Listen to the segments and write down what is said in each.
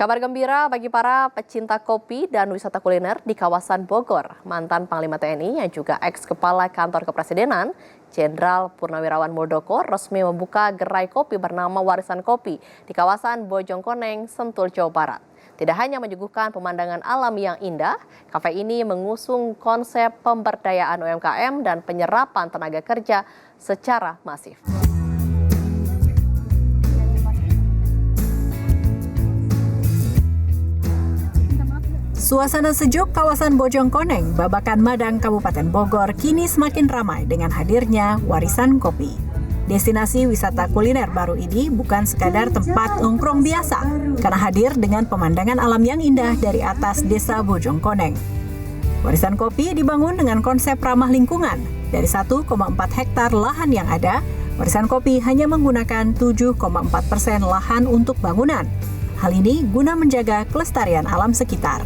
Kabar gembira bagi para pecinta kopi dan wisata kuliner di kawasan Bogor. Mantan Panglima TNI yang juga ex-kepala kantor kepresidenan, Jenderal Purnawirawan Muldoko resmi membuka gerai kopi bernama Warisan Kopi di kawasan Bojongkoneng, Sentul, Jawa Barat. Tidak hanya menyuguhkan pemandangan alam yang indah, kafe ini mengusung konsep pemberdayaan UMKM dan penyerapan tenaga kerja secara masif. Suasana sejuk kawasan Bojongkoneng, Babakan Madang, Kabupaten Bogor kini semakin ramai dengan hadirnya Warisan Kopi. Destinasi wisata kuliner baru ini bukan sekadar tempat nongkrong biasa, karena hadir dengan pemandangan alam yang indah dari atas desa Bojongkoneng. Warisan Kopi dibangun dengan konsep ramah lingkungan. Dari 1,4 hektar lahan yang ada, Warisan Kopi hanya menggunakan 7,4% lahan untuk bangunan. Hal ini guna menjaga kelestarian alam sekitar.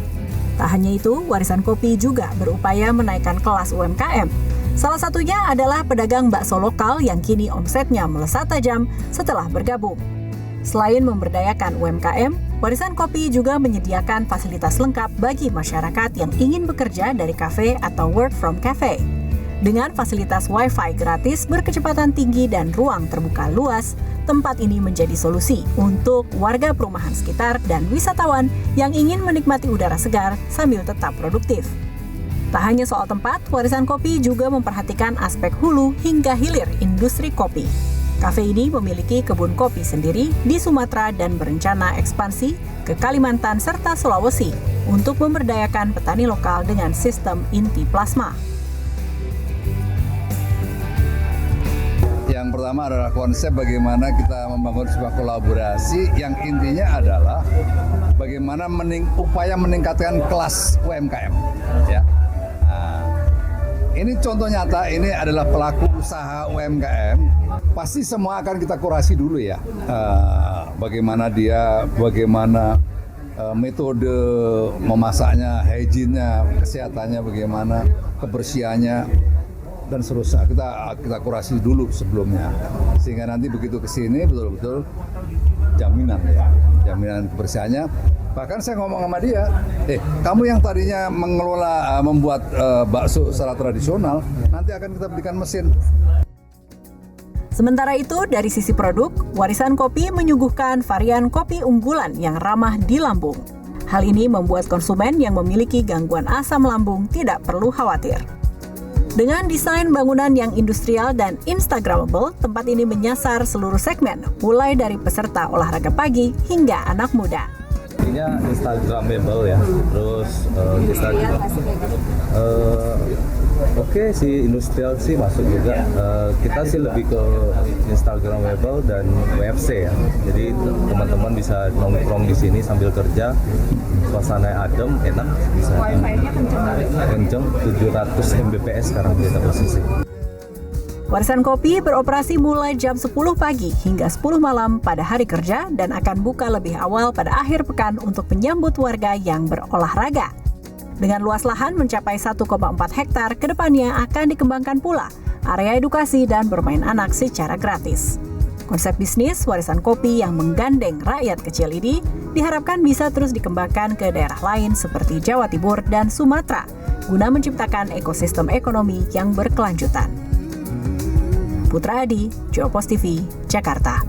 Tak hanya itu, Warisan Kopi juga berupaya menaikkan kelas UMKM. Salah satunya adalah pedagang bakso lokal yang kini omsetnya melesat tajam setelah bergabung. Selain memberdayakan UMKM, Warisan Kopi juga menyediakan fasilitas lengkap bagi masyarakat yang ingin bekerja dari kafe atau work from cafe. Dengan fasilitas Wi-Fi gratis berkecepatan tinggi dan ruang terbuka luas, tempat ini menjadi solusi untuk warga perumahan sekitar dan wisatawan yang ingin menikmati udara segar sambil tetap produktif. Tak hanya soal tempat, Warisan Kopi juga memperhatikan aspek hulu hingga hilir industri kopi. Kafe ini memiliki kebun kopi sendiri di Sumatera dan berencana ekspansi ke Kalimantan serta Sulawesi untuk memberdayakan petani lokal dengan sistem inti plasma. Yang pertama adalah konsep bagaimana kita membangun sebuah kolaborasi yang intinya adalah bagaimana upaya meningkatkan kelas UMKM. Ya. Nah, ini contoh nyata, ini adalah pelaku usaha UMKM. Pasti semua akan kita kurasi dulu ya. Bagaimana metode memasaknya, hygiene-nya, kesehatannya bagaimana, kebersihannya, dan seterusnya kita kurasi dulu sebelumnya, sehingga nanti begitu ke sini betul-betul jaminan kebersihannya. Bahkan saya ngomong sama dia, kamu yang tadinya membuat bakso secara tradisional, nanti akan kita berikan mesin. Sementara itu, dari sisi produk, Warisan Kopi menyuguhkan varian kopi unggulan yang ramah di lambung. Hal ini membuat konsumen yang memiliki gangguan asam lambung tidak perlu khawatir. Dengan desain bangunan yang industrial dan instagramable, tempat ini menyasar seluruh segmen, mulai dari peserta olahraga pagi hingga anak muda. Ini instagramable ya, terus oke sih, industrial sih masuk juga. Kita sih lebih ke instagramable dan WFC ya. Jadi teman-teman bisa nongkrong di sini sambil kerja, suasana adem, enak, bisa kenceng, 700 Mbps sekarang kita posisi. Warisan Kopi beroperasi mulai jam 10 pagi hingga 10 malam pada hari kerja dan akan buka lebih awal pada akhir pekan untuk menyambut warga yang berolahraga. Dengan luas lahan mencapai 1,4 hektar, kedepannya akan dikembangkan pula area edukasi dan bermain anak secara gratis. Konsep bisnis Warisan Kopi yang menggandeng rakyat kecil ini diharapkan bisa terus dikembangkan ke daerah lain seperti Jawa Timur dan Sumatera, guna menciptakan ekosistem ekonomi yang berkelanjutan. Putra Adi, Geopos TV, Jakarta.